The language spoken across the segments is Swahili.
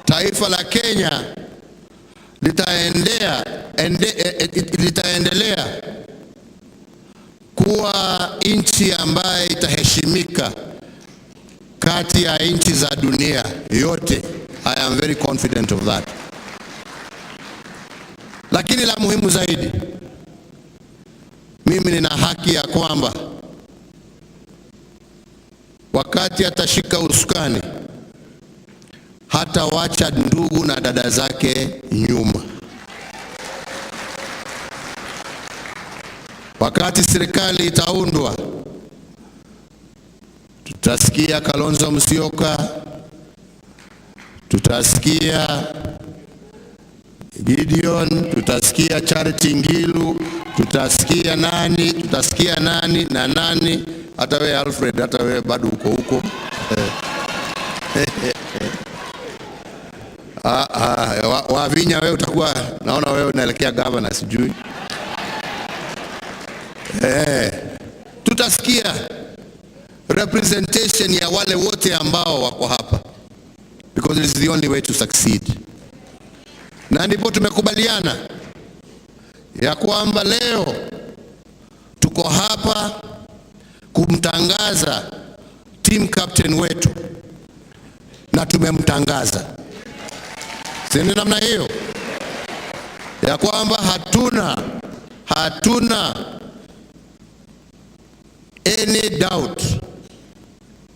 taifa la Kenya litaendelea kuwa nchi ambaye itaheshimika kati ya nchi za dunia yote. I am very confident of that. Lakini la muhimu zaidi, mimi nina haki ya kwamba wakati atashika usukani hata wacha ndugu na dada zake nyuma. Wakati serikali itaundwa, tutasikia Kalonzo Musyoka, tutasikia Gideon, tutasikia Charity Ngilu, tutasikia nani na nani, hata wewe Alfred, hata wewe bado huko. Wavinya wewe utakuwa, naona wewe unaelekea governor sijui. Tutasikia representation ya wale wote ambao wako hapa, because it is the only way to succeed. Na ndipo tumekubaliana ya kwamba leo tuko hapa kumtangaza team captain wetu, na tumemtangaza. Sisi namna hiyo ya kwamba hatuna any doubt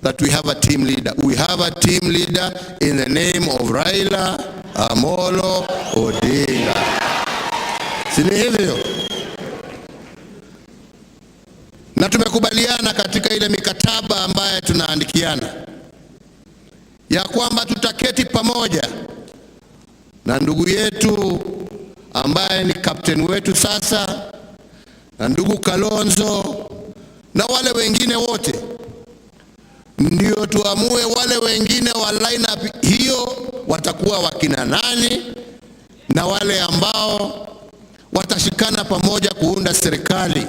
that we have a team leader. We have a team leader in the name of Raila Amolo Odinga. Sini hivyo. Na tumekubaliana katika ile mikataba ambayo tunaandikiana ya kwamba tutaketi pamoja na ndugu yetu ambaye ni captain wetu sasa, na ndugu Kalonzo na wale wengine wote, ndio tuamue wale wengine wa line up hiyo watakuwa wakina nani, na wale ambao watashikana pamoja kuunda serikali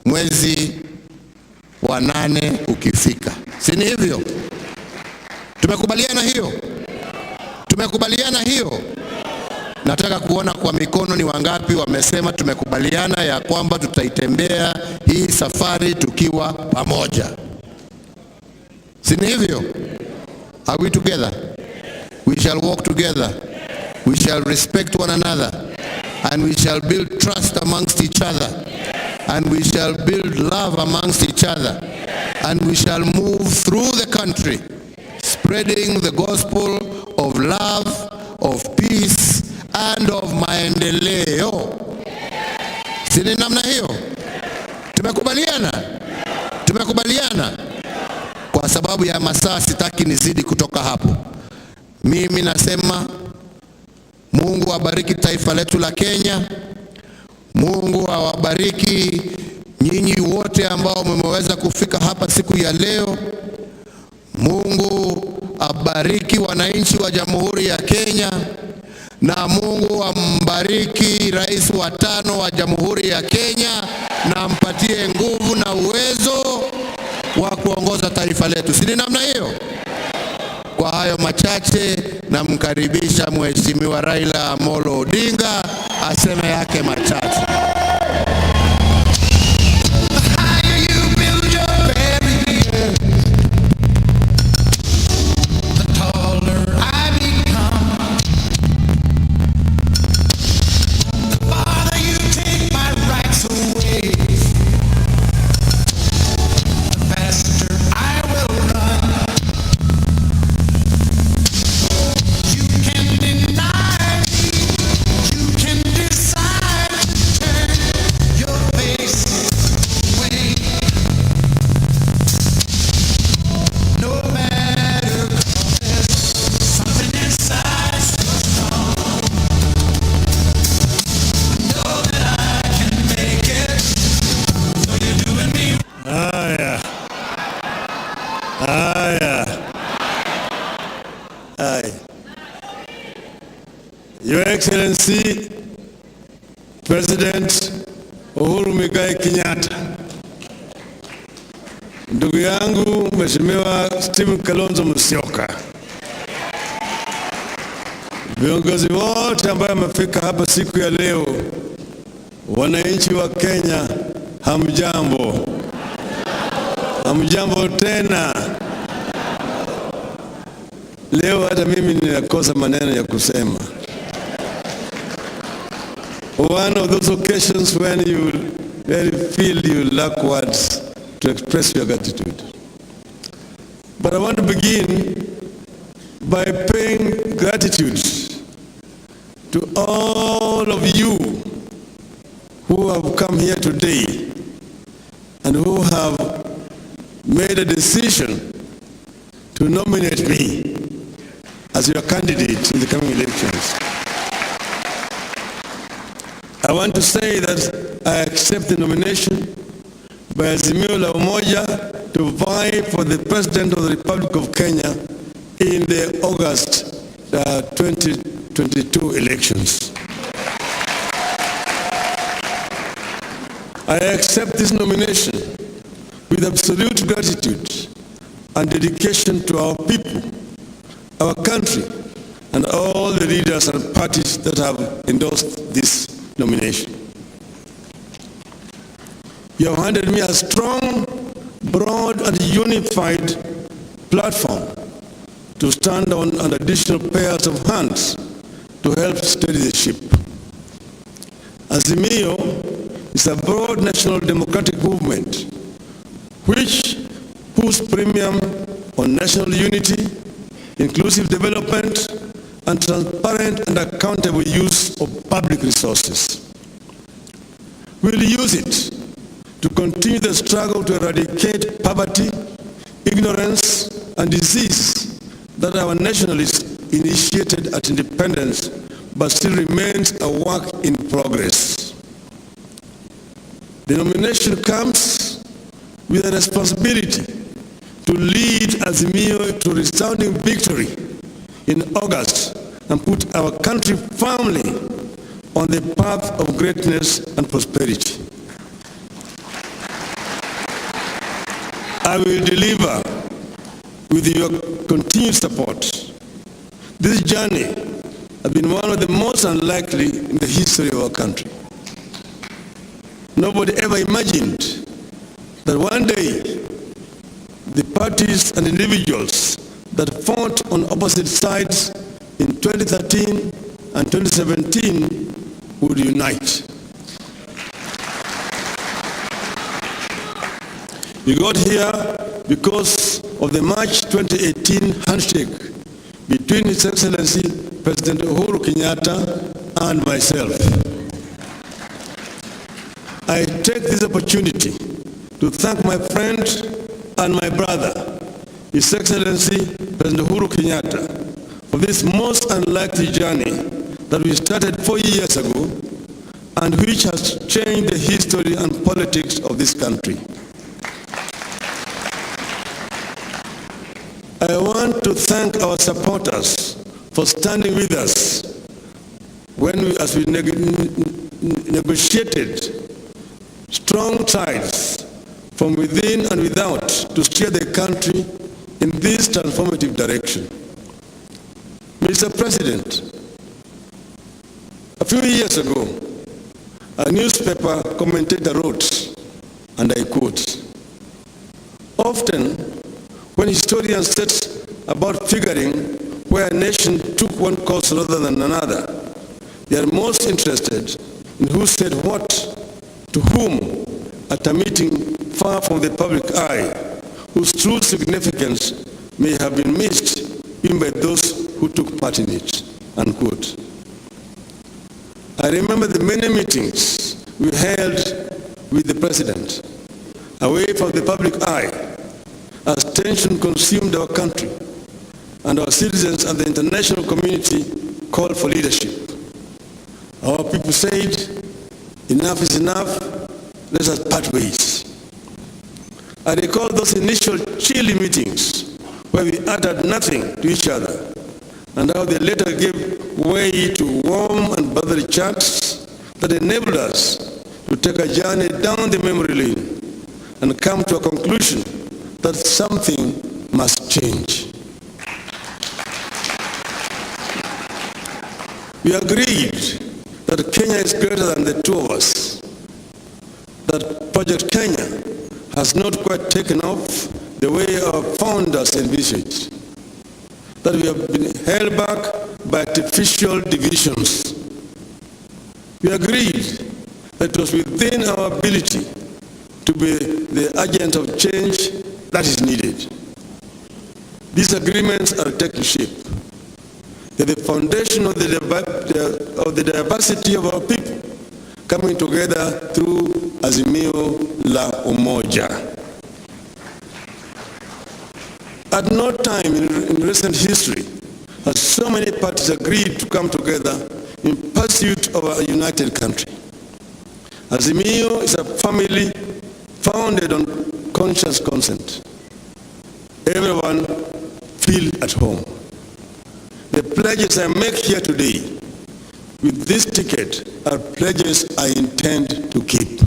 mwezi wa 8 ukifika. Si ni hivyo? Tumekubaliana hiyo. Nataka kuona kwa mikono ni wangapi wamesema tumekubaliana ya kwamba tutaitembea hii safari tukiwa pamoja. Si ni hivyo? Are we together? We shall walk together. We shall respect one another. And we shall build trust amongst each other. And we shall build love amongst each other. And we shall move through the country spreading the gospel of love, of peace, and of maendeleo. Sini namna hiyo? Tumekubaliana. Kwa sababu ya masaa sitaki nizidi kutoka hapo. Mimi nasema Mungu awabariki taifa letu la Kenya. Mungu awabariki nyinyi wote ambao mmeweza kufika hapa siku ya leo. Mungu abariki wananchi wa Jamhuri ya Kenya, na Mungu ambariki rais wa 5 wa Jamhuri ya Kenya, na ampatie nguvu na uwezo wa kuongoza taifa letu. Si namna hiyo? Kwa hayo machache, namkaribisha Mheshimiwa Raila Amolo Odinga aseme yake machache. Your Excellency President Uhuru Muigai Kenyatta, ndugu yangu Mheshimiwa Stephen Kalonzo Musyoka, viongozi wote ambao wamefika hapa siku ya leo, wananchi wa Kenya, hamjambo. Hamjambo tena. Leo hata mimi ninakosa maneno ya kusema. One of those occasions when you feel you lack words to express your gratitude. But I want to begin by paying gratitude to all of you who have come here today and who have made a decision to nominate me as your candidate in the coming elections. I want to say that I accept the nomination by Azimio Umoja to vie for the President of the Republic of Kenya in the August 2022 elections. I accept this nomination with absolute gratitude and dedication to our people, our country, and all the leaders and parties that have endorsed this nomination. You have handed me a strong, broad, and unified platform to stand on an additional pairs of hands to help steady the ship. Azimio is a broad national democratic movement which puts premium on national unity, inclusive development, and transparent and accountable use of public resources. We'll use it to continue the struggle to eradicate poverty, ignorance, and disease that our nationalists initiated at independence but still remains a work in progress. The nomination comes with a responsibility to lead Azimio to resounding victory in August and put our country firmly on the path of greatness and prosperity. I will deliver with your continued support. This journey has been one of the most unlikely in the history of our country. Nobody ever imagined that one day the parties and individuals that fought on opposite sides in 2013 and 2017 would unite. We got here because of the March 2018 handshake between His Excellency President Uhuru Kenyatta and myself. I take this opportunity to thank my friend and my brother, His Excellency President Uhuru Kenyatta, for this most unlikely journey that we started 4 years ago and which has changed the history and politics of this country. I want to thank our supporters for standing with us as we negotiated strong ties from within and without to steer the country in this transformative direction. Mr. President, a few years ago, a newspaper commentator wrote, and I quote, "Often, when historians set about figuring where a nation took one course rather than another, they are most interested in who said what to whom at a meeting far from the public eye, whose true significance may have been missed even by those who took part in it," unquote. I remember the many meetings we held with the President, away from the public eye, as tension consumed our country, and our citizens and the international community called for leadership. Our people said, "Enough is enough, let us part ways." I recall those initial chilly meetings where we uttered nothing to each other, and how they later gave way to warm and brotherly chats that enabled us to take a journey down the memory lane and come to a conclusion that something must change. We agreed that Kenya is greater than the two of us, that Project Kenya has not quite taken off the way our founders envisaged, that we have been held back by artificial divisions. We agreed that it was within our ability to be the agent of change that is needed. These agreements are taking shape. They're the foundation of the diversity of our people coming together through Azimio la Umoja. At no time in recent history has so many parties agreed to come together in pursuit of a united country. Azimio is a family founded on conscious consent. Everyone feel at home. The pledges I make here today with this ticket are pledges I intend to keep.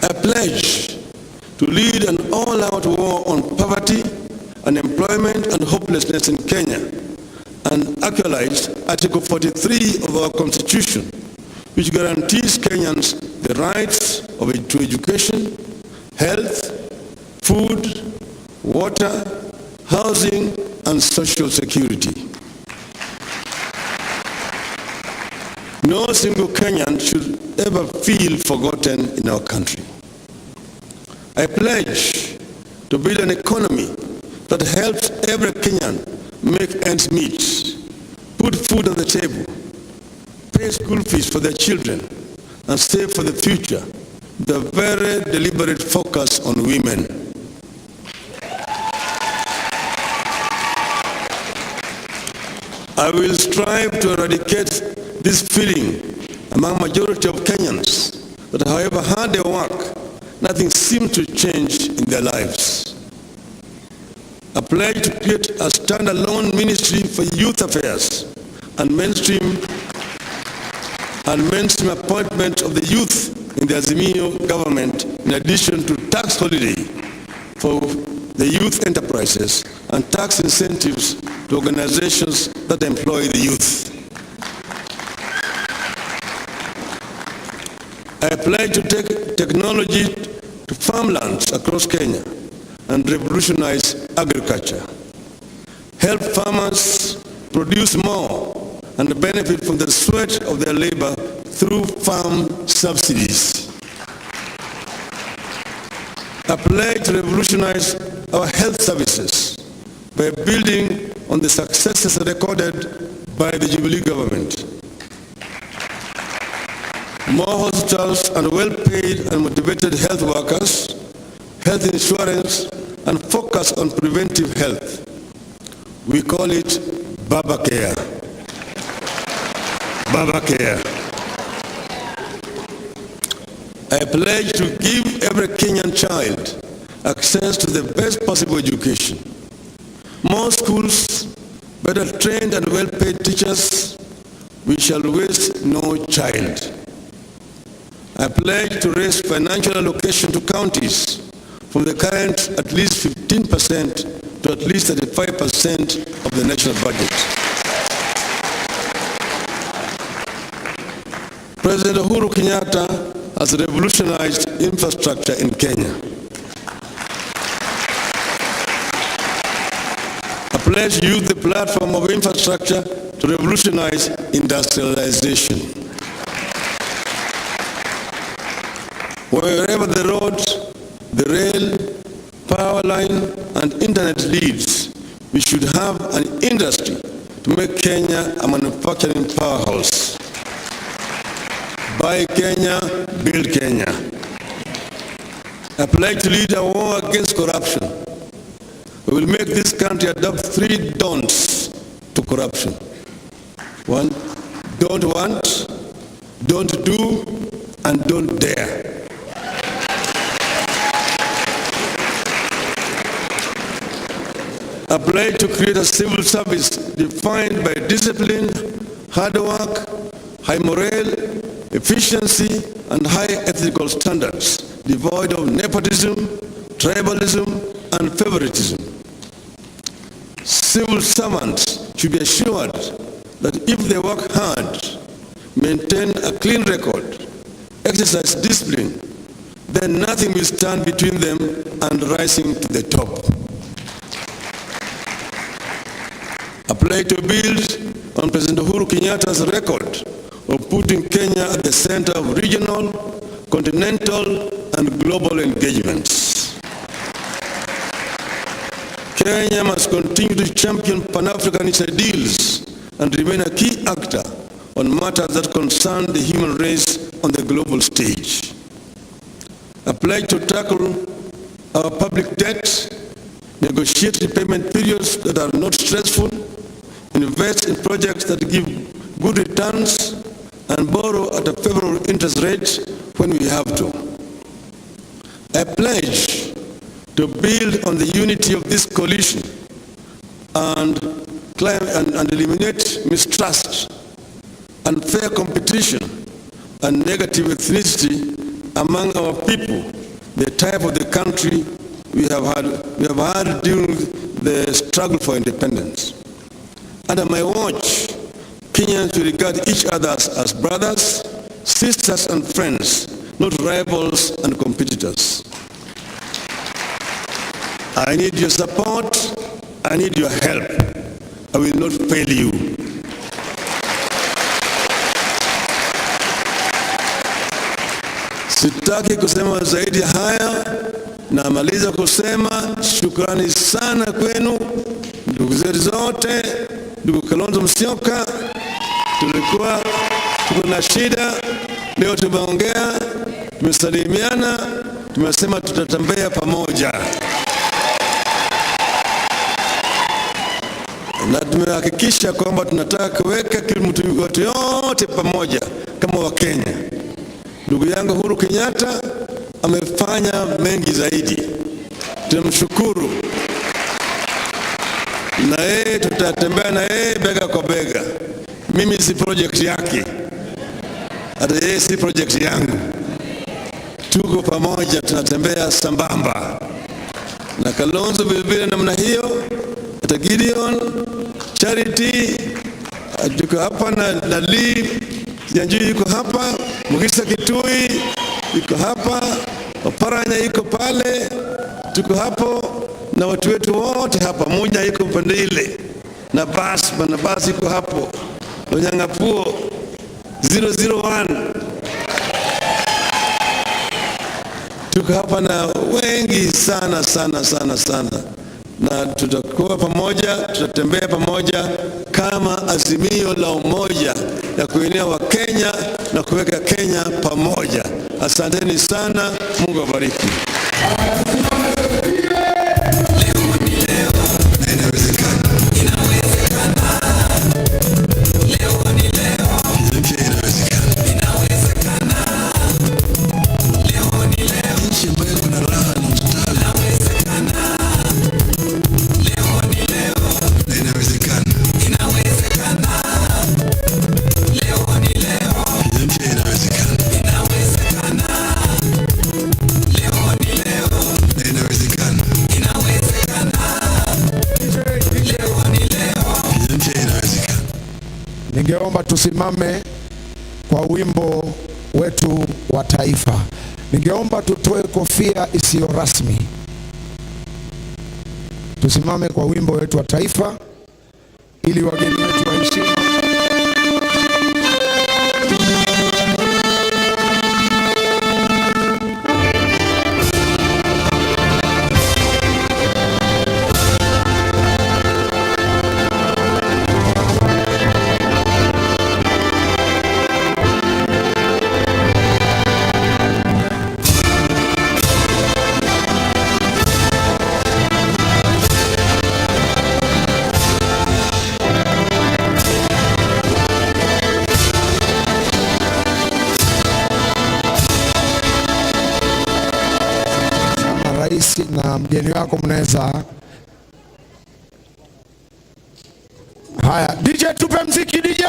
I pledge to lead an all-out war on poverty, unemployment, and hopelessness in Kenya, and actualize Article 43 of our Constitution, which guarantees Kenyans the rights to education, health, food, water, housing, and social security. No single Kenyan should ever feel forgotten in our country. I pledge to build an economy that helps every Kenyan make ends meet, put food on the table, pay school fees for their children, and save for the future with a very deliberate focus on women. I will strive to eradicate this feeling among majority of Kenyans that however hard they work, nothing seems to change in their lives. I pledge to create a standalone ministry for youth affairs and mainstream appointment of the youth in the Azimio government, in addition to tax holiday for the youth enterprises and tax incentives to organizations that employ the youth. I pledge to take technology to farmlands across Kenya and revolutionize agriculture. Help farmers produce more and benefit from the sweat of their labor through farm subsidies. I pledge to revolutionize our health services by building on the successes recorded by the Jubilee government. More hospitals and well-paid and motivated health workers, health insurance, and focus on preventive health. We call it Baba Care. Baba Care. I pledge to give every Kenyan child access to the best possible education. More schools, better trained and well-paid teachers. We shall waste no child. I pledge to raise financial allocation to counties from the current at least 15% to at least 35% of the national budget. President Uhuru Kenyatta has revolutionized infrastructure in Kenya. I pledge to use the platform of infrastructure to revolutionize industrialization. Wherever the road, the rail, power line, and internet leads, we should have an industry to make Kenya a manufacturing powerhouse. Buy Kenya, build Kenya. I pledge to lead a war against corruption. We will make this country adopt 3 don'ts to corruption. 1, don't want, don't do, and don't dare. I pledge to create a civil service defined by discipline, hard work, high morale, efficiency, and high ethical standards, devoid of nepotism, tribalism, and favoritism. civil servants should be assured that if they work hard, maintain a clean record, exercise discipline, then nothing will stand between them and rising to the top. A pledge to build on President Uhuru Kenyatta's record of putting Kenya at the center of regional, continental, and global engagements. Kenya must continue to champion Pan-Africanist ideals and remain a key actor on matters that concern the human race on the global stage. A pledge to tackle our public debt, negotiate repayment periods that are not stressful, invest in projects that give good returns, and borrow at a favorable interest rate when we have to. A pledge to build on the unity of this coalition and eliminate mistrust, unfair competition, and negative ethnicity among our people, the type of the country we have had during the struggle for independence. Under my watch, Kenyans will regard each other as brothers, sisters, and friends, not rivals and competitors. I need your support, I need your help. I will not fail you. Sitaki kusema zaidi haya, namaliza kusema shukrani sana kwenu, ndugu zetu zote, ndugu Kalonzo Musyoka. Tulikuwa tuko na shida, leo tumeongea, tumesalimiana, tumesema tutatembea pamoja. Na tumehakikisha kwamba tunataka kuweka kila mtu wote yote pamoja kama Wakenya. Ndugu yangu Uhuru Kenyatta amefanya mengi zaidi. Tunamshukuru. Na yeye tutatembea na yeye bega kwa bega. Mimi si project yake. Hata yeye si project yangu. Tuko pamoja, tunatembea sambamba. Na Kalonzo vile namna hiyo, hata Gideon, Charity, tuko hapa na Lee, Janjui yuko hapa, Mugisa Kitui yuko hapa, Oparanya yuko pale, tuko hapo na watu wetu wote hapa, Munya yuko upande ile, na basi yuko hapo, Onyangapuo 001 tuko hapa na wengi sana, na tutakuwa pamoja, tutatembea pamoja kama azimio la umoja ya kuinua Wakenya na kuweka Kenya pamoja. Asanteni sana, Mungu awabariki. Ningeomba tusimame kwa wimbo wetu wa taifa. Ningeomba tutoe kofia isiyo rasmi. Tusimame kwa wimbo wetu wa taifa ili wageni wetu wa heshima na mgeni wako mnaweza. Haya, DJ tupe mziki DJ.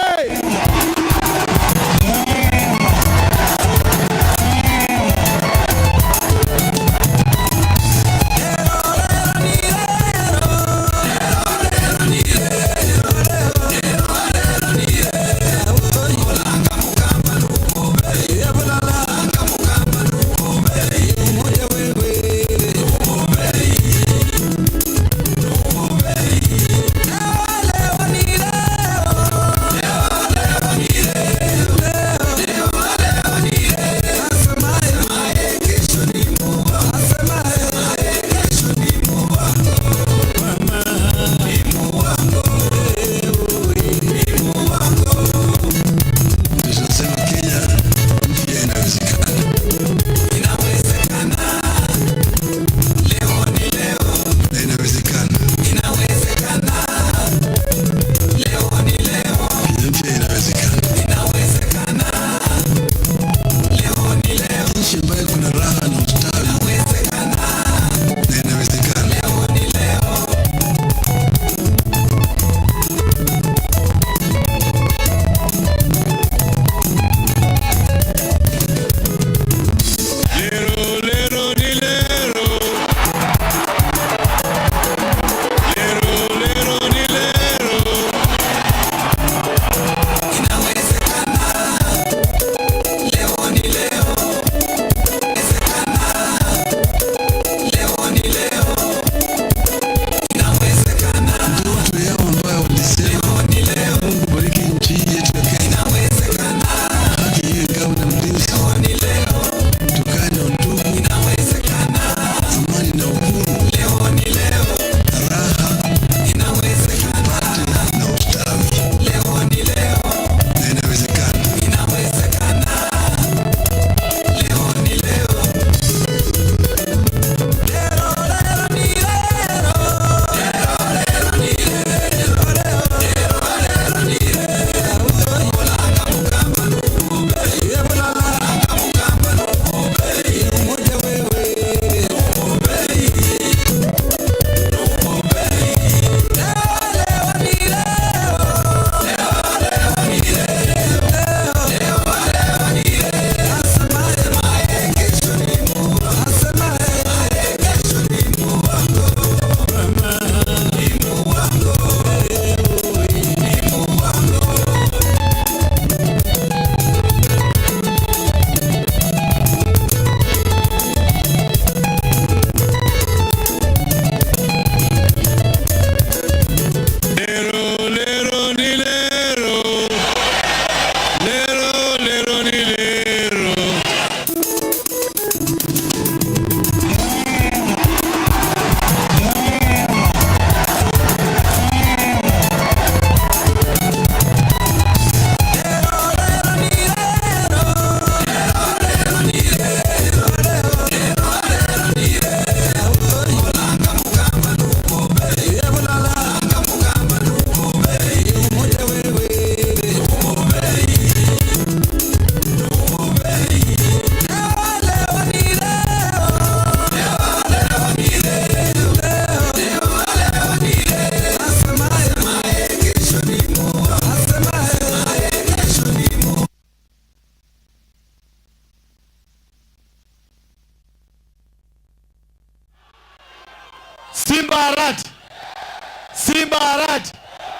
Simba Arati.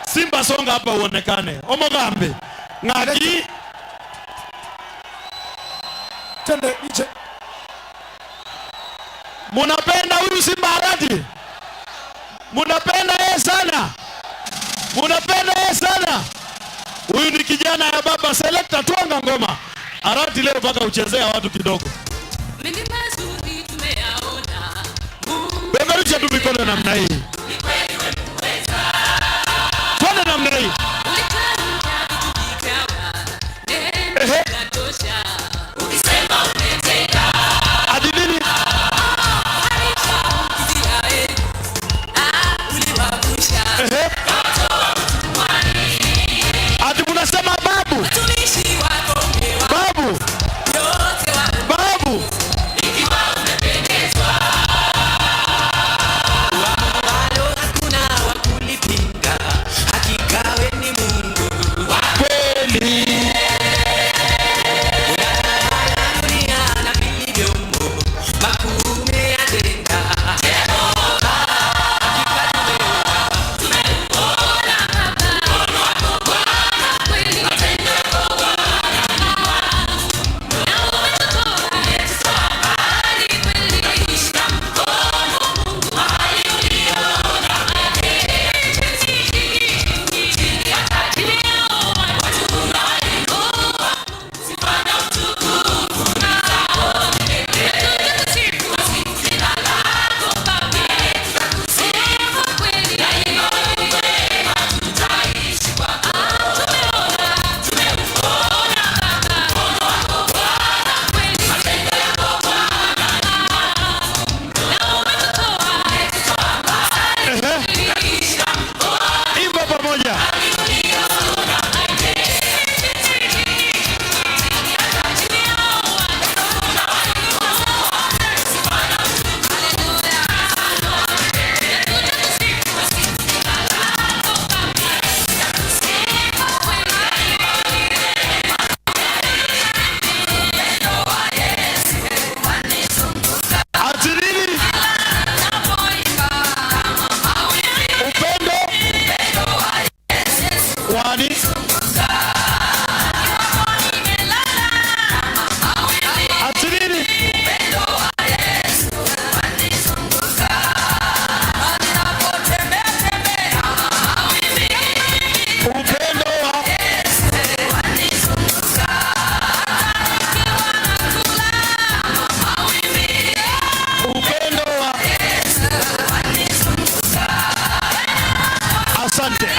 Simba songa hapa uonekane. Omogambe. Ngaki. Tende nje. Munapenda huyu Simba Arati? Munapenda yeye sana? Munapenda yeye sana? Huyu ni kijana ya baba selector, tuanga ngoma. Arati leo mpaka uchezea watu kidogo. Mimi mazuri tumeyaona. Beberusha tu mikono namna hii. Twende namna hii. Ukisema umetenda. Hadi nini? Hadi munasema babu. Babu. Babu. Kweli.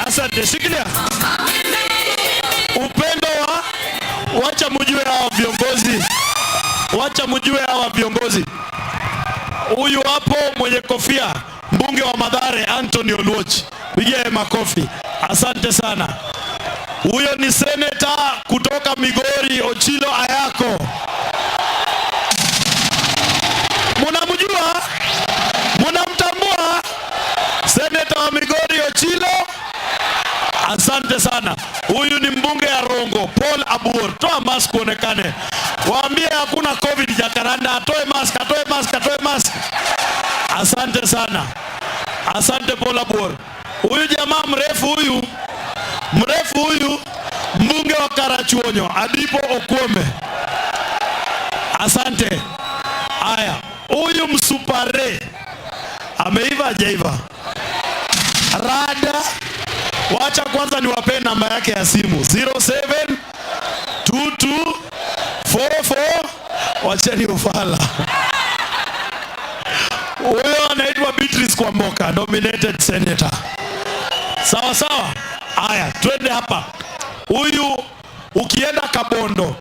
Asante, shikilia. Upendo wa, wacha mjue hawa viongozi. Wacha mjue hawa viongozi. Huyu hapo mwenye kofia, mbunge wa Mathare Anthony Oluoch. Pigie makofi. Asante sana. Huyo ni seneta kutoka Migori, Ochilo Ayako. Munamjua? Munamtambua? Seneta wa Migori Ochilo. Asante sana. Huyu ni mbunge ya Rongo, Paul Abur. Toa mask kuonekane. Waambie hakuna COVID Jakaranda. Atoe mask, atoe mask, atoe mask. Asante sana. Asante Paul Abur. Huyu jamaa mrefu huyu. Mrefu huyu mbunge wa Karachuonyo, Adipo Okwome. Asante. Haya, huyu msupare ameiva hajaiva. Rada, wacha kwanza niwape namba yake ya simu 072244. Wacheni ufala. Huyo anaitwa Beatrice Kwamboka, nominated senator. Sawa sawa. Haya, twende hapa. Huyu ukienda Kabondo,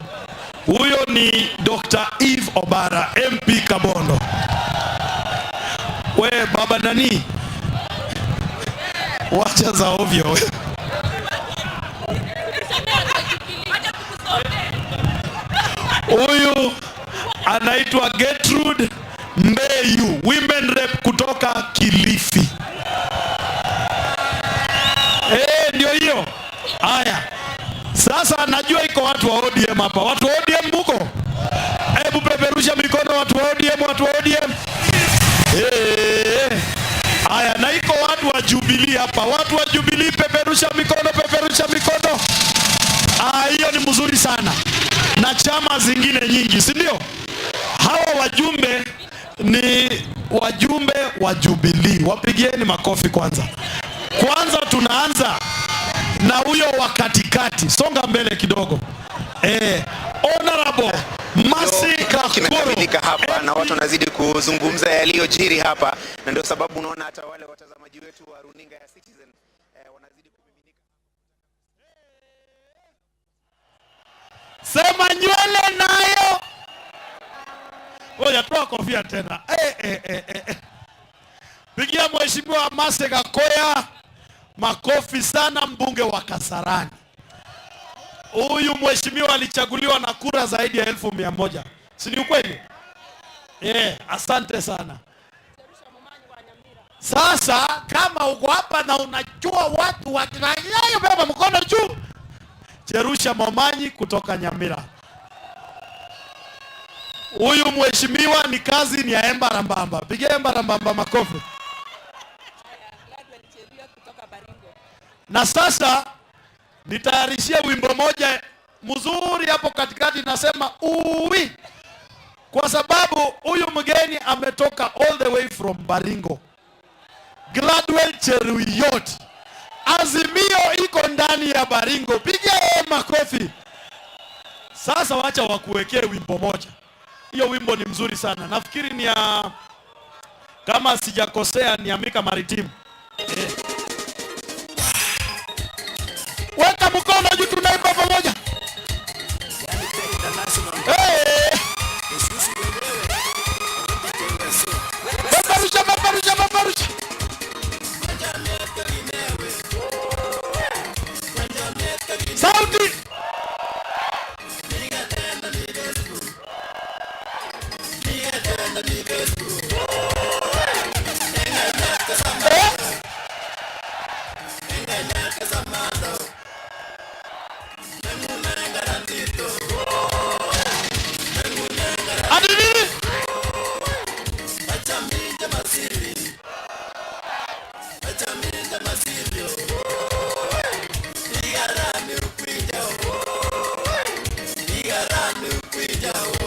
huyo ni Dr. Eve Obara, MP Kabondo. We baba nani? Wacha za ovyo. Huyu anaitwa Gertrude Mbeyu, women rep kutoka Kilifi. Ndio hiyo. Haya. Sasa najua iko watu wa ODM hapa. Watu wa ODM buko? Hebu peperusha mikono watu wa ODM, watu wa ODM. Haya, na iko watu wa Jubilee hapa. Watu wa Jubilee, peperusha mikono, peperusha mikono. Hiyo ni mzuri sana. Na chama zingine nyingi, si ndio? Hawa wajumbe ni wajumbe wa Jubilee. Wapigieni makofi kwanza. Kwanza tunaanza na huyo wa katikati. Songa mbele kidogo. Honorable Masi Kimekamilika hapa na watu wanazidi kuzungumza yaliyojiri hapa, na ndio sababu unaona hata wale watazamaji wetu wa runinga ya Citizen wanazidi kumiminika. Sema nywele nayo. Oya, toa kofia tena. Pigia mheshimiwa Mase Gakoya makofi sana, mbunge wa Kasarani. Huyu mheshimiwa alichaguliwa na kura zaidi ya 1,100. Si ni ukweli? Asante sana. Sasa kama uko hapa na unajua watu wa Kirayayo, beba mkono juu. Cherusha Momanyi kutoka Nyamira. Huyu mheshimiwa ni kazi ni ya Embarambamba. Pigia Embarambamba makofi. Na sasa nitayarishie wimbo moja mzuri hapo katikati, nasema uwi, kwa sababu huyu mgeni ametoka all the way from Baringo. Gladwell Cheruyot. Azimio iko ndani ya Baringo. Pigia makofi. Sasa wacha wakuwekee wimbo moja. Hiyo wimbo ni mzuri sana. Nafikiri ni ya, kama sijakosea, ni Amika Maritim. Weka mkono juu, tunaimba pamoja. Peperusha, peperusha, peperusha. Sauti.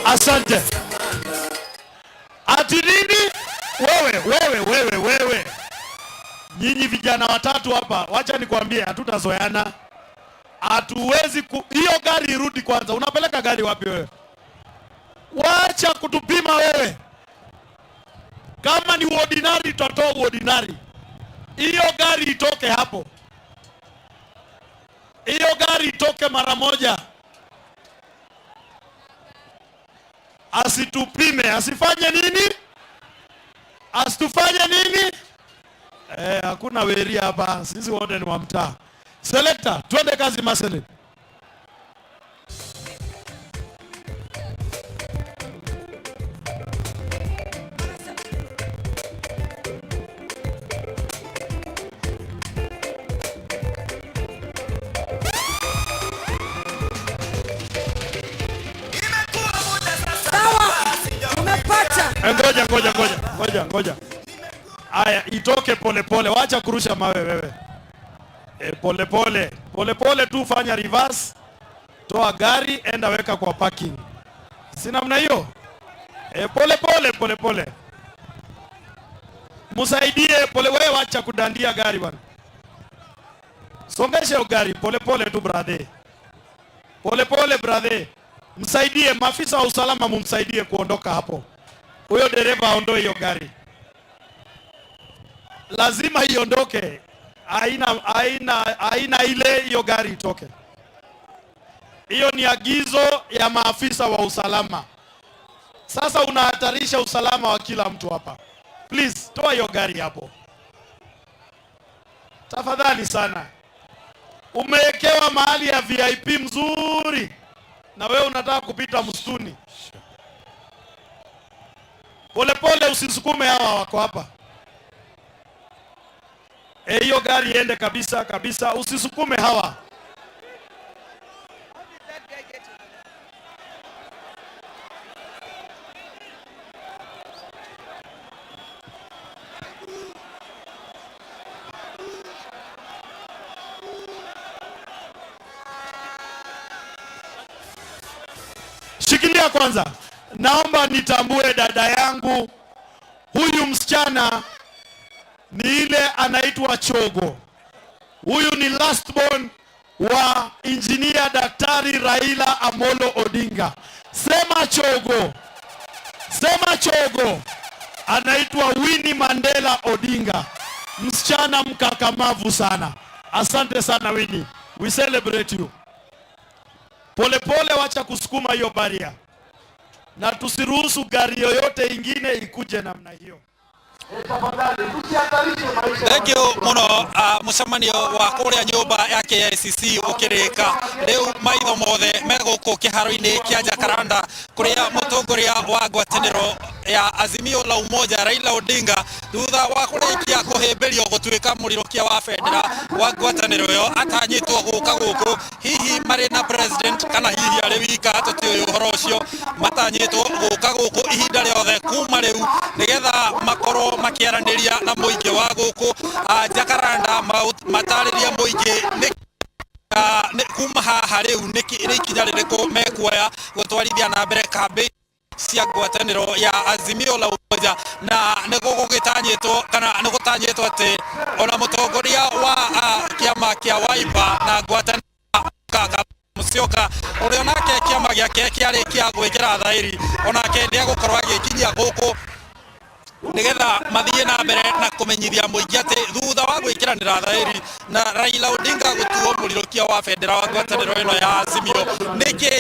Asante. Ati nini? Wewe. Nyinyi vijana watatu hapa, wacha nikwambie, hatutazoeana. Hatuwezi hiyo gari irudi kwanza. Unapeleka gari wapi wewe? Wacha kutupima wewe. Kama ni ordinary, tutatoa ordinary. Hiyo gari itoke hapo. Hiyo gari itoke mara moja. Asitupime, asifanye nini? Asitufanye nini? Hakuna weria hapa. Sisi wote ni wa mtaa. Selector, twende kazi Masele. Ngoja. Aya, itoke pole. Wacha kurusha mawe wewe. Pole tu, fanya reverse. Toa gari, enda weka kwa parking. Si namna hiyo? Pole. Musaidie pole, wewe wacha kudandia gari bwana. Songesha gari pole tu brother. Pole brother. Msaidie, maafisa wa usalama mumsaidie kuondoka hapo. Huyo dereva aondoe hiyo gari. Lazima iondoke. Haina ile, hiyo gari itoke. Hiyo ni agizo ya maafisa wa usalama. Sasa unahatarisha usalama wa kila mtu hapa. Please, toa hiyo gari hapo. Tafadhali sana. Umewekewa mahali ya VIP mzuri, na wewe unataka kupita msituni. Pole, usisukume hawa wako hapa. Hiyo gari iende kabisa, usisukume hawa. Shikilia kwanza. Naomba nitambue dada yangu. Huyu msichana ni ile anaitwa Chogo. Huyu ni last born wa engineer Daktari Raila Amolo Odinga. Sema Chogo. Sema Chogo. Anaitwa Winnie Mandela Odinga. Msichana mkakamavu sana. Asante sana Winnie. We celebrate you. Pole pole, wacha kusukuma hiyo baria. Na tusiruhusu gari yoyote ingine ikuje namna hiyo. Thank you muno mucemanio wa kuria nyumba ya KICC ukirika riu maitho mothe meguku kiharo-ini kia Jacaranda kuria mutongoria wa ngwataniro ya Azimio la Umoja Raila Odinga thutha wa kurikia kuhimbirio gutuika murirukia wa bendera wa ngwataniro yo atanyitwo guka guku hihi mari na president kana hihi ari wika tutiuyu uhoro ucio matanyitwo guka guku ihinda riothe kuma riu nigetha makoro makiaraniria na muingi wa guku Jacaranda matariria muingi ni kuma haha riu niki ikinya ririko mekuoya gutwarithia na mbere kambi cia ngwataniro ya Azimio la Umoja na nigugitanyitwo kana nigutanyitwo ati ona mutongoria wa kiama kia Wiper na ngwataniro Musyoka uria nake kiama giake kiari kia gwikira thairi onake ndiagukorwo agikinyia guku nigetha mathie na mbere na kumenyithia muingi ati thutha wa gwikiranira thairi na Raila Odinga gutuo murirukia wa bendera wa ngwataniro ino ya Azimio niki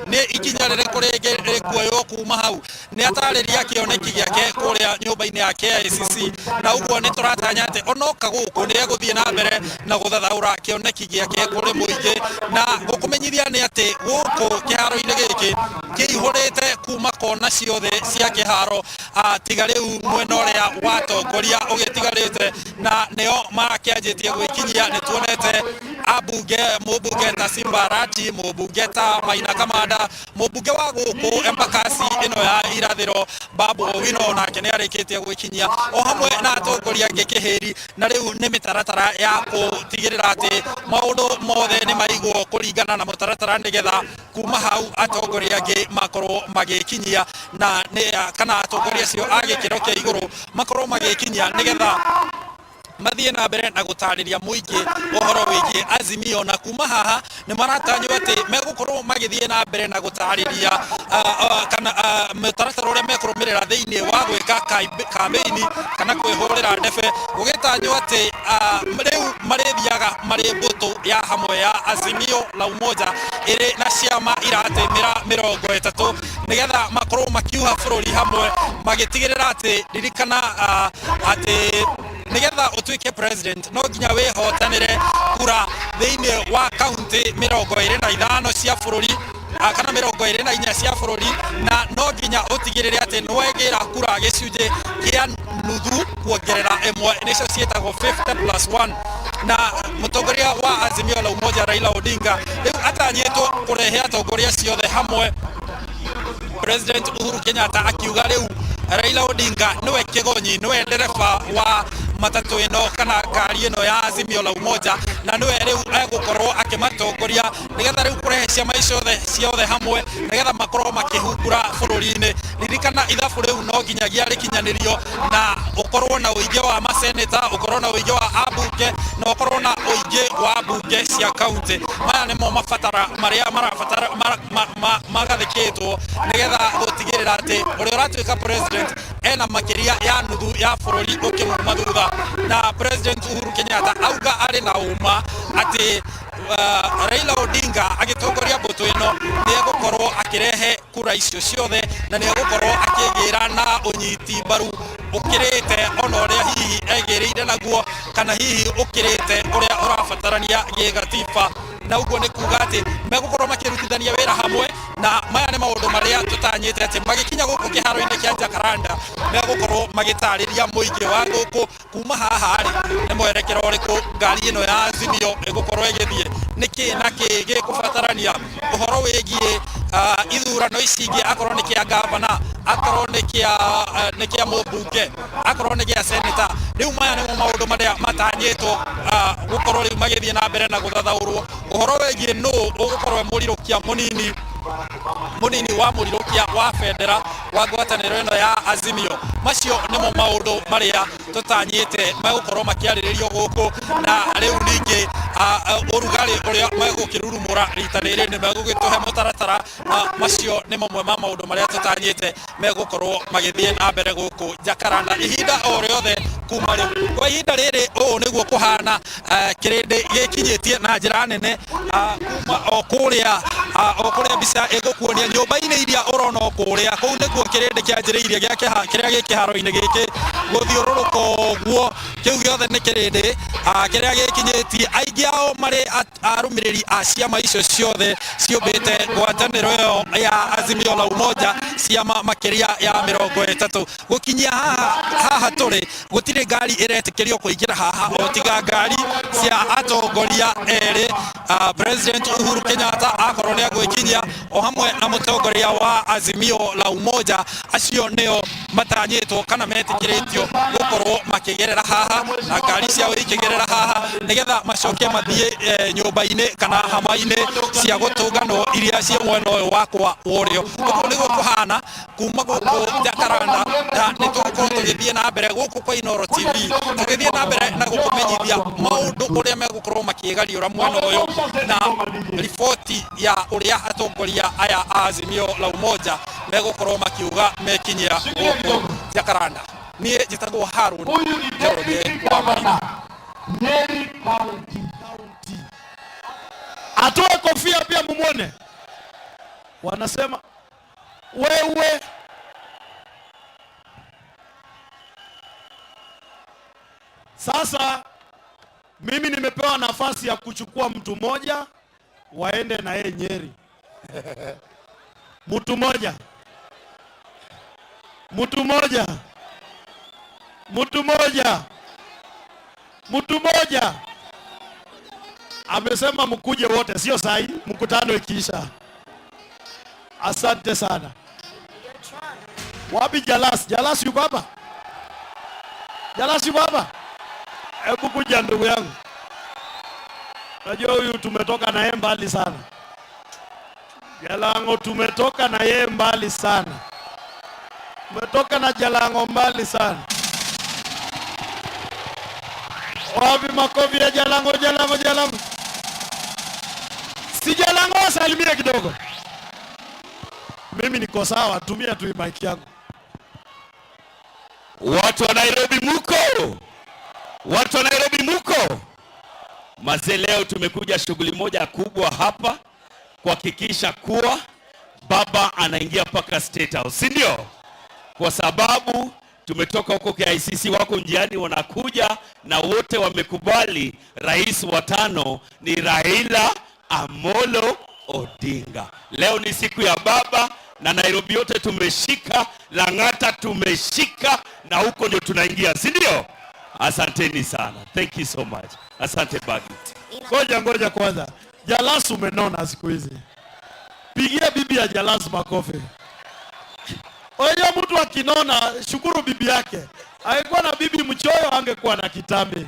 ni ikinya ririku rikuoyo kuma hau ni atariria kioneki giake kuria nyumba-ini ya KICC na uguo ni turatanya ati onoka guku ni eguthie na mbere na guthathaura kioneki giake kuri muingi na gukumenyithia ni ati guku kiharo-ini giki kiihurite kuma kona ciothe cia kiharo tiga riu mwena uria watongoria ugitigarite na nio marakianjitie gwikinyia ni tuonete mubunge ta Simbarati, mubunge ta Maina Kamanda, mubunge wa guku Embakasi ino ya irathiro Babu Owino nake ni arikitie gwikinyia o hamwe na atongoria angi kihiri na riu ni mitaratara ya gutigirira ati maundu mothe ni maigwo kuringana na mutaratara nigetha kuma hau atongoria angi makorwo magikinyia na kana atongoria cio agikiro kia iguru makorwo magikinyia nigetha mathie na mbere na gutariria muingi uhoro wigie Azimio na kuma haha ni maratanywo ati megukorwo magithie na mbere na gutariria kana mutaratara uria mekurumirira thiini wa gwika campaign kana kwihurira ndebe gugitanywo ati riu marithiaga mari mbutu ya hamwe ya Azimio la Umoja iri na ciama iratemira 30 nigetha makorwo makiuha bururi hamwe magitigirira ati ririkana ati nigetha utuike president no nginya wihotanire kura thiini wa county 25 cia bururi kana 24 cia bururi na no nginya utigirire ati nwegira kura gicunje kia nuthu kuongerera imwe nicio cietagwo 50+1 na mutongoria wa Azimio la Umoja Raila Odinga riu atanyitwo kurehe atongoria ciothe hamwe. President Uhuru Kenyatta akiuga riu Raila Odinga niwe kigonyi niwe ndereba wa matatu ino kana ngari ino ya Azimio la Umoja na niwe riu egukorwo akimatongoria nigetha riu kurehe ciama ciothe hamwe nigetha makorwo makihungura bururi-ini ririkana ithabu riu no nginyagia rikinyanirio na ukorwo na uingi wa maseneta ukorwo na uingi wa ambunge na ukorwo na uingi wa ambunge cia county maya nimo mabatara maria marabatara magathikitwo nigetha gutigirira ati uria uratuika president ena makiria ya nuthu ya bururi ukimuma thutha na President Uhuru Kenyatta auga ari na uma ati Raila Odinga agitongoria mbutu ino ni egukorwo akirehe kura icio ciothe na ni egukorwo akigira na unyiti mbaru ukirite ona uria hihi egirire naguo kana hihi ukirite uria urabatarania gigatiba na uguo ni kuga ati megukorwo makirutithania wira hamwe na maya ni maundu maria tutanyite ati magikinya guku kiharo-ini kia Jacaranda megukorwo magitariria muingi wa guku kuma haha ri ni mwerekero uriku ngari ino ya Azimio igukorwo igithie niki na ki gikubatarania uhoro wigie ithurano ici ingi akorwo ni kia gavana akorwo ni kia mubunge akorwo ni kia senator riu maya ni maundu maria matanyitwo gukorwo riu magithie na mbere na guthathaurwo uhoro wigie no ugukorwo murirukia munini munini wa murirukia wa federa wa ngwataniro ino ya Azimio. Macio nimo maundu maria tutanyite magukorwo makiariririo guku, na riu ningi urugari uria megukirurumura rita riri ni megugituhe mutaratara. Macio nimo mwe ma maundu maria tutanyite megukorwo magithie na mbere guku Jakaranda ihinda o riothe kuma riu. Kwa ihinda riri o niguo kuhana kirindi gikinyitie na njira nene kuma o kuria mbica igukuonia nyumba-ini iria urona kuria kuu niguo kirindi kianjiriirie kiria gikiharo-ini giki guthiururuka guo. Kiu giothe ni kirindi kiria gikinyitie aingi ao mari arumiriri a ciama icio ciothe ciumbite ngwataniro iyo ya Azimio la Umoja, ciama makiria ya 30. Gukinyia haha turi gutire ngari iretikirio kuingira haha o tiga ngari cia atongoria eri. President Uhuru Kenyatta akorwo ni agwikinyia o hamwe na mutongoria wa Azimio la Umoja. Acio nio matanyitwo kana metikiritio gukorwo makigerera haha na ngari ciao ikigerera haha nigetha macoke mathie nyumba-ini kana hama-ini cia gutungano iria cie mwena uyu wakwa urio. Guku niguo kuhana kuma guku Jakaranda, na nitugukorwo tugithie na mbere guku kwa Inooro TV, tugithie na mbere na gukumenyithia maundu uria megukorwo makiegariura mwena uyu na riboti ya uria atongoria aya Azimio la Umoja megukorwo makiuga mekinyia guku Jakaranda. Nie jitagwo Harun Njoroge wa Maina. Nyeri County. Atoe kofia pia mumwone. Wanasema wewe sasa, mimi nimepewa nafasi ya kuchukua mtu mmoja waende na yeye Nyeri. Mtu mmoja amesema mkuje wote, sio sahi, mkutano ikiisha. Asante sana. Wapi Jalas? Jalas yuko hapa? Jalas yuko hapa? Hebu kuja ndugu yangu. Najua huyu tumetoka na yeye mbali sana. Jalango tumetoka na yeye mbali sana. Tumetoka na Jalango mbali sana. Wapi makofi ya Jalango? Si Jalango asalimie kidogo. Mimi niko sawa, tumia tu mic yangu. Watu wa Nairobi muko? Mazee, leo tumekuja shughuli moja kubwa hapa kuhakikisha kuwa baba anaingia paka State House, si ndio? Kwa sababu tumetoka huko KICC, wako njiani wanakuja na wote wamekubali rais wa 5 ni Raila Amolo Odinga. Leo ni siku ya baba na Nairobi yote tumeshika, Lang'ata tumeshika, na huko ndio tunaingia, si ndio? Asanteni sana. Thank you so much. Asante Bagi. Ngoja kwanza. Jalas umenona siku hizi. Pigia bibi ya Jalas makofi. Oyo mtu akinona, shukuru bibi yake. Angekuwa na bibi mchoyo angekuwa na kitambi.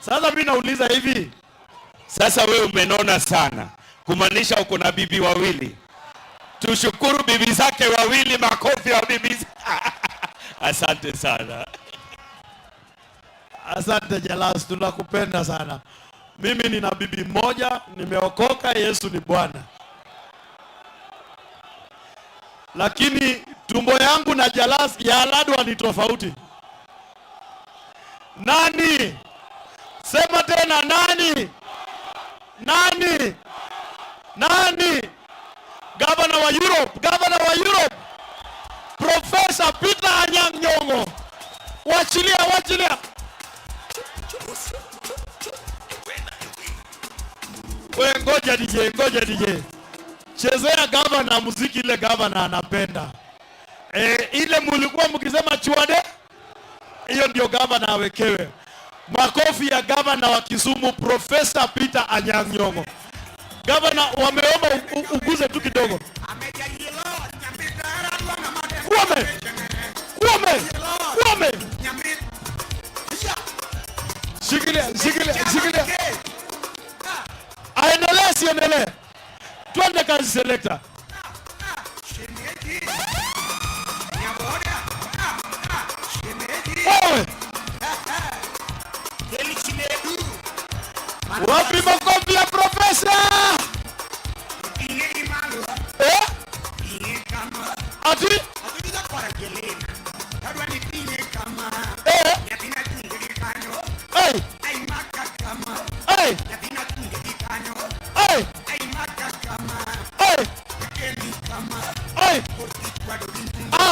Sasa mimi nauliza hivi. Sasa wewe umenona sana, kumaanisha uko na bibi wawili. Tushukuru bibi zake wawili, makofi wa bibi. Asante sana. Asante Jalas, tunakupenda sana. Mimi nina bibi moja, nimeokoka, Yesu ni Bwana. Lakini tumbo yangu na Jalas ya Ladwa ni tofauti. Nani? Sema tena nani? Governor wa Europe. Professor Peter Anyang' Nyong'o. Wachilia. We ngoja DJ. Chezea governor muziki ile governor anapenda. Ile mulikuwa mkisema chuade, hiyo ndio governor awekewe. Makofi ya governor wa Kisumu Professor Peter Anyang' Nyong'o. Governor wameomba uguze tu kidogo. Kuome. Shikilia. Aendelee. Twende kazi selector. Wapi makofi ya profesa? Eh? Ati? Eh? Hey! Hey! Hey! Hey! Hey!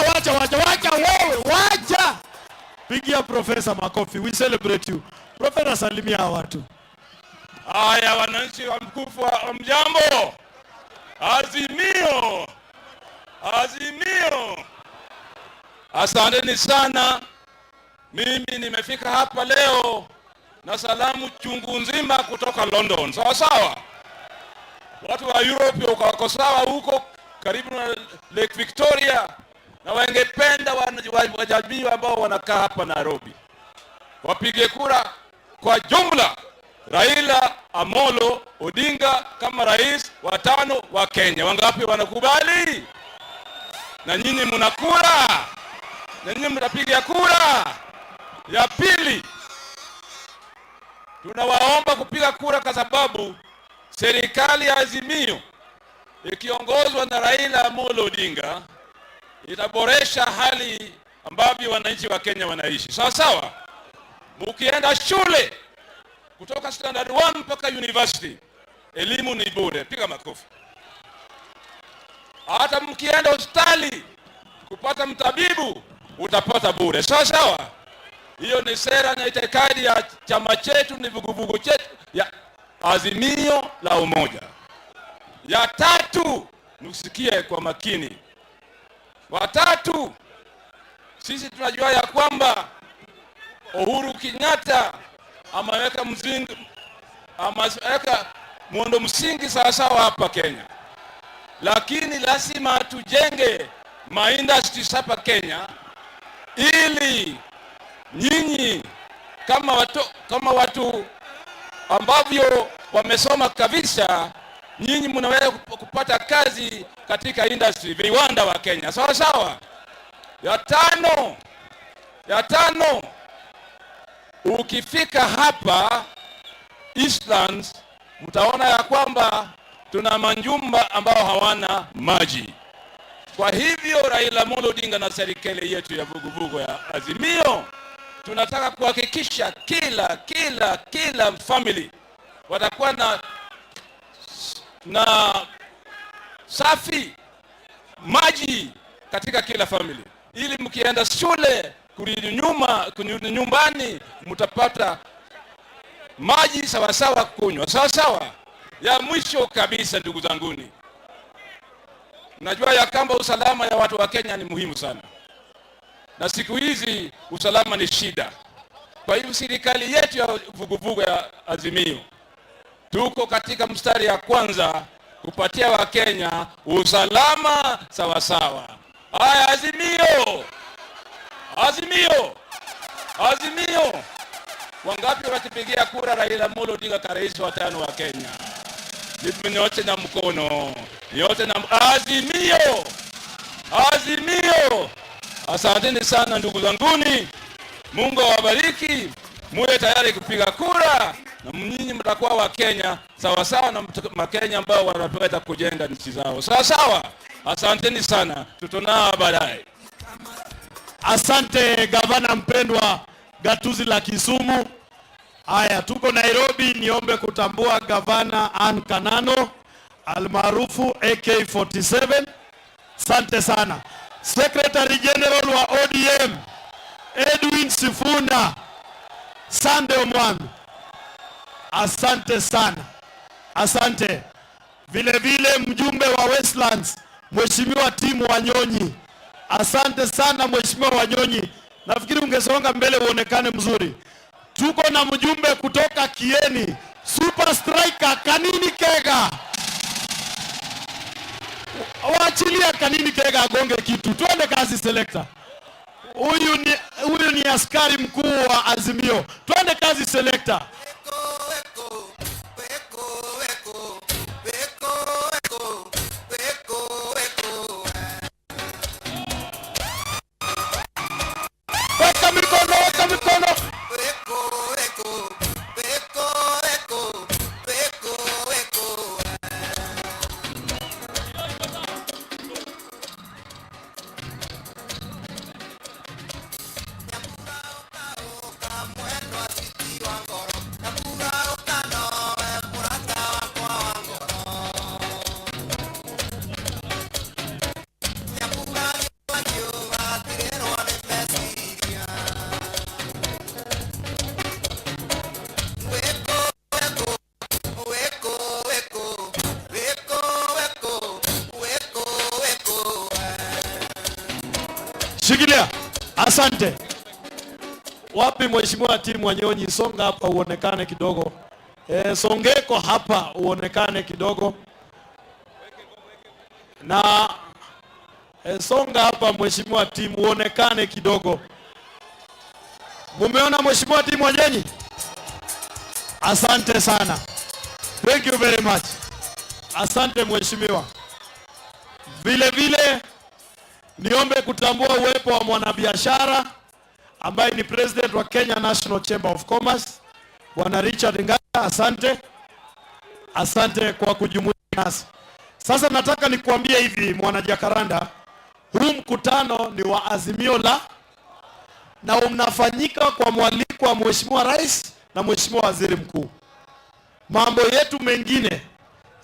Wacha wewe, wacha. Pigia profesa makofi. We celebrate you. Profesa, salimia watu. Haya, wananchi wa mkufu wa mjambo. Azimio. Azimio. Asanteni sana. Mimi nimefika hapa leo na salamu chungu nzima kutoka London. Sawa sawa. Watu wa Europe wako sawa huko karibu na Lake Victoria, na wangependa wajamii ambao wanakaa hapa Nairobi wapige kura kwa jumla Raila Amolo Odinga kama rais wa 5 wa Kenya. Wangapi wanakubali? Na nyinyi mnakura? Na nyinyi mtapiga kura? Ya pili, tunawaomba kupiga kura kwa sababu serikali ya Azimio ikiongozwa na Raila Amolo Odinga itaboresha hali ambavyo wananchi wa Kenya wanaishi. Sawa sawa. Mkienda shule kutoka standard 1 mpaka university, elimu ni bure. Piga makofi. Hata mkienda hospitali kupata mtabibu utapata bure. Sawa sawa. Hiyo ni sera na itikadi ya chama chetu, ni vuguvugu chetu ya Azimio la Umoja. Ya tatu, msikie kwa makini. Watatu, sisi tunajua ya kwamba Uhuru Kenyatta ameweka muundo msingi sawa sawa hapa Kenya. Lakini lazima tujenge industries hapa Kenya ili nyinyi kama watu ambavyo wamesoma kabisa, nyinyi mnaweza kupata kazi katika industry, viwanda wa Kenya. Sawa sawa. Ya tano, ukifika hapa Eastlands mtaona ya kwamba tuna majumba ambao hawana maji. Kwa hivyo Raila Amolo Odinga na serikali yetu ya vuguvugu ya Azimio tunataka kuhakikisha kila family watakuwa na safi maji katika kila family, ili mkienda shule kurudi nyumbani mtapata maji sawa sawa kunywa. Sawa sawa. Ya mwisho kabisa, ndugu zanguni, najua ya kwamba usalama ya watu wa Kenya ni muhimu sana, na siku hizi usalama ni shida. Kwa hivyo serikali yetu ya vuguvugu ya Azimio tuko katika mstari ya kwanza kupatia wa Kenya usalama sawa sawa. Haya, Azimio. Azimio. Azimio. Wangapi watapigia kura Raila Amolo Odinga kama rais wa 5 wa Kenya? Nyote na mkono. Nyote na Azimio. Azimio. Asanteni sana ndugu zanguni. Mungu awabariki. Muwe tayari kupiga kura na nyinyi mtakuwa wa Kenya sawa sawa na Makenya ambao wanapenda kujenga nchi zao. Sawa sawa. Asanteni sana. Tutaonana baadaye. Asante gavana mpendwa gatuzi la Kisumu. Haya, tuko Nairobi, niombe kutambua gavana Ann Kanano almaarufu AK47. Asante sana. Secretary General wa ODM Edwin Sifuna Sande Omwami. Asante sana. Asante. Vile mjumbe wa Westlands Mheshimiwa Timu Wanyonyi. Asante sana Mheshimiwa Wanyonyi. Nafikiri ungesonga mbele uonekane mzuri. Tuko na mjumbe kutoka Kieni, Super Striker Kanini Kega. Waachilia Kanini Kega agonge kitu. Tuende kazi selector. Huyu ni askari mkuu wa Azimio. Tuende kazi selector. Weka mikono. Shikilia. Asante. Wapi mheshimiwa timu Wanyonyi, songa hapa uonekane kidogo. Songeko hapa uonekane kidogo. Na songa hapa mheshimiwa timu uonekane kidogo. Mumeona mheshimiwa timu Wanyonyi? Asante sana. Thank you very much. Asante mheshimiwa. Vile vile niombe kutambua uwepo wa mwanabiashara ambaye ni president wa Kenya National Chamber of Commerce, Bwana Richard Ngaya. Asante. Asante kwa kujumuika nasi. Sasa nataka nikuambie hivi mwana Jacaranda, huu mkutano ni wa Azimio na unafanyika kwa mwaliko wa Mheshimiwa Rais na Mheshimiwa Waziri Mkuu. Mambo yetu mengine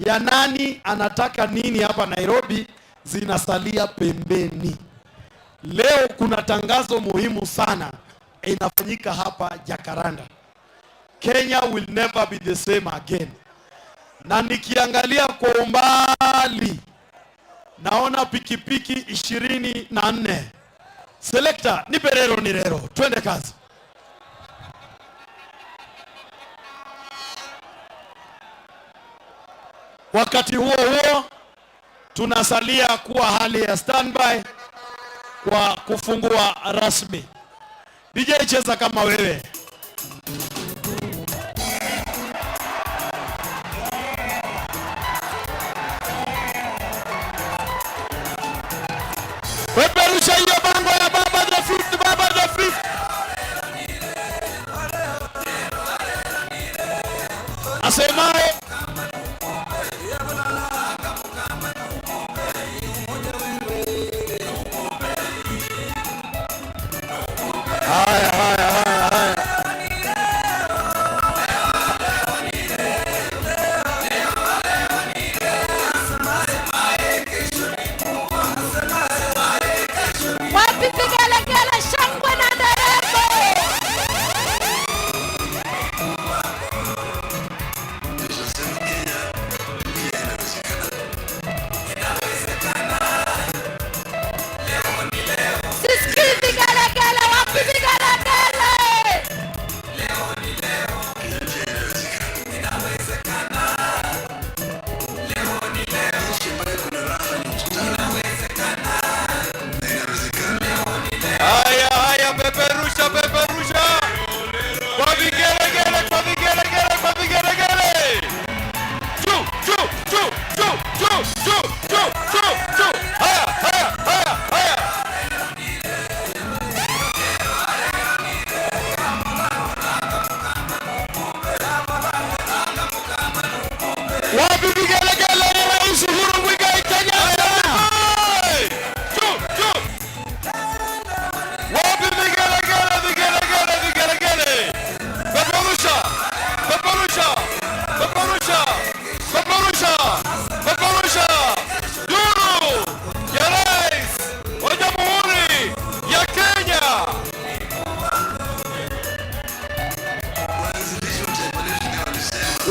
ya nani anataka nini hapa Nairobi zinasalia pembeni. Leo kuna tangazo muhimu sana inafanyika hapa Jacaranda. Kenya will never be the same again. Na nikiangalia kwa umbali naona pikipiki 24. Selector, nipe rero ni rero. Twende kazi. Wakati huo huo tunasalia kuwa hali ya standby kwa kufungua rasmi. DJ cheza kama wewe. Peperusha hiyo bango ya Baba the Fifth, Baba the Fifth. Asemaye haya. Wapi vigelegele, shangwe na nderemo? Sisikii vigelegele, wapi vigelegele? Haya, peperusha. Kwa vigelegele. Chu. Haya. Wapi vigelegele Rais Uhuru Muigai Kenyatta? Chu. Wapi vigelegele. Peperusha. Duru ya Rais wa Jamhuri ya Kenya.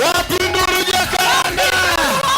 Wapi nduru Jacaranda?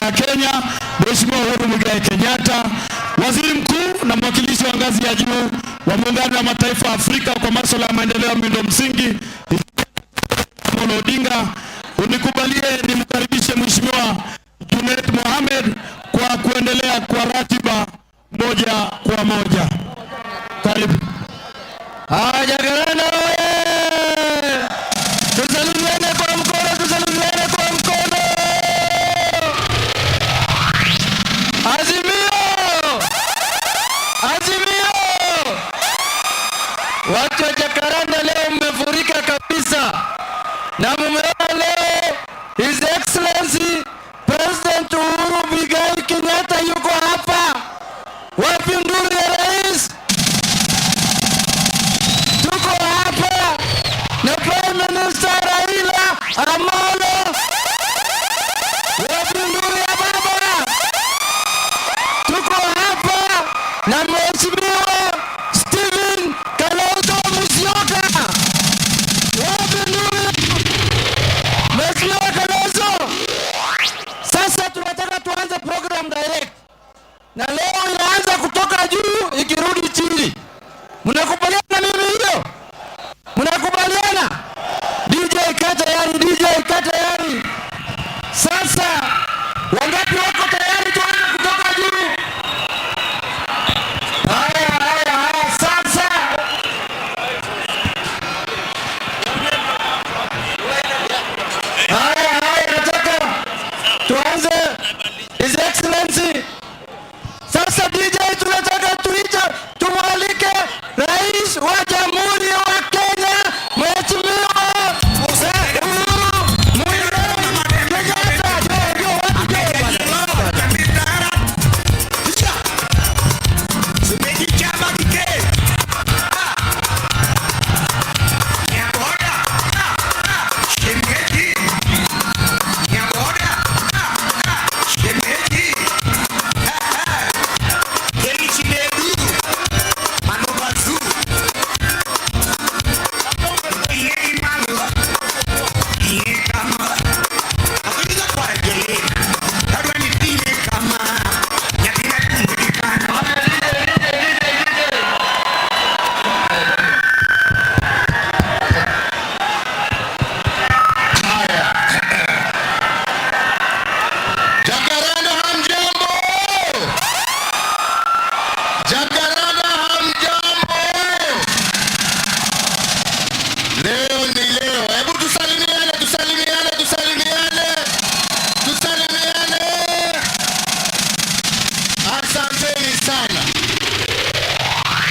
ya Kenya Mheshimiwa Uhuru Muigai Kenyatta, Waziri Mkuu na mwakilishi wa ngazi ya juu wa Muungano wa Mataifa ya Afrika kwa masuala ya maendeleo ya miundo msingi Odinga, unikubalie nimkaribishe Mheshimiwa Junet Mohamed kwa kuendelea kwa ratiba moja kwa moja. Karibu. Jacaranda oye! Tusalimiane kwa mkono, tusalimiane kwa mkono. Azimio! Azimio! Watu wa Jacaranda leo mmefurika kabisa. Na mumeona leo His Excellency President Uhuru Muigai Kenyatta yuko hapa. Wapi nduru ya rais? Tuko hapa na Prime Minister Raila Amolo. Wapi nduru ya baba? Tuko hapa na Mheshimiwa Stephen Kalonzo Musyoka. Wapi nduru ya Mheshimiwa Kalonzo? Sasa tunataka tuanze program direct. Na leo inaanza kutoka juu ikirudi chini. Mnakubaliana na mimi hiyo? Mnakubaliana? DJ kaa tayari, DJ kaa tayari. Sasa wangapi wako tayari tuanze kutoka juu? Haya, sasa. Haya, nataka tuanze His Excellency. Sasa DJ tunataka tumwalike Rais wa Jamhuri wa Kenya Mheshimiwa Uhuru Muigai Kenyatta.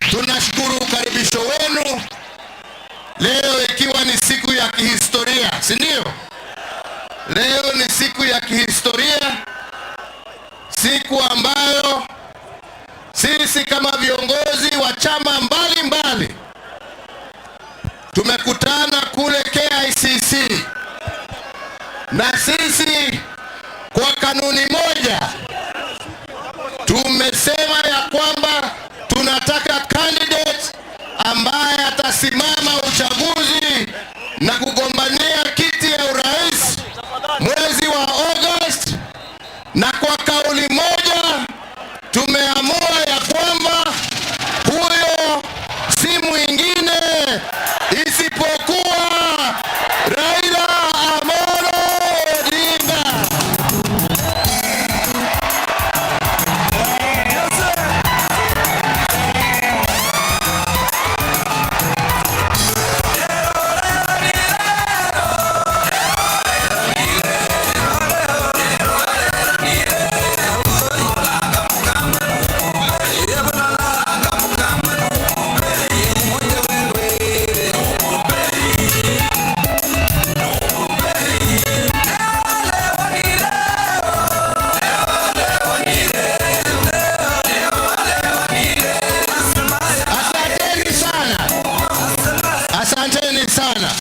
Tunashukuru ukaribisho wenu leo, ikiwa ni siku ya kihistoria, si ndio? Leo ni siku ya kihistoria, siku ambayo sisi kama viongozi wa chama mbalimbali tumekutana kule KICC, na sisi kwa kanuni moja tumesema ya kwamba tunataka candidate ambaye atasimama uchaguzi na kugombania kiti ya urais mwezi wa August, na kwa kauli moja tumeamua ya kwamba huyo si mwingine isipokuwa Raila Amolo Odinga. Asanteni sana.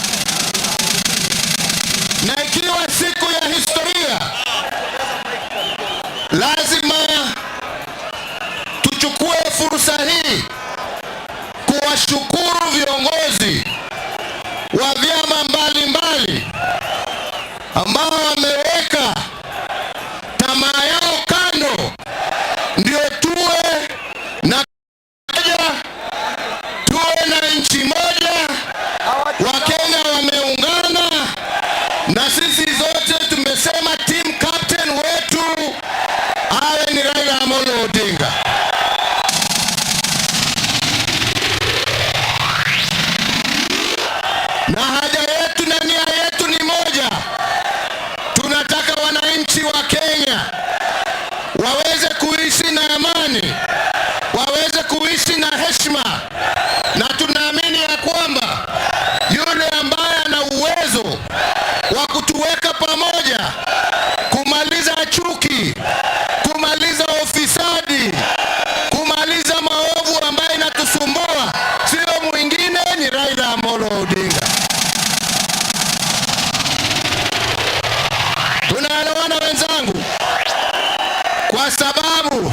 Na ikiwa siku ya historia, lazima tuchukue fursa hii kuwashukuru viongozi wa vyama mbalimbali ambao wameweka tamaa na haja yetu na nia yetu ni moja. Tunataka wananchi wa Kenya waweze kuishi na amani, waweze kuishi na heshima, na tunaamini ya kwamba yule ambaye ana uwezo wa kutuweka pamoja, kumaliza chuki, kumaliza ufisadi, kumaliza maovu ambayo inatusumbua, sio mwingine ni Raila Amolo Odinga. Tunaelewana wenzangu? Kwa sababu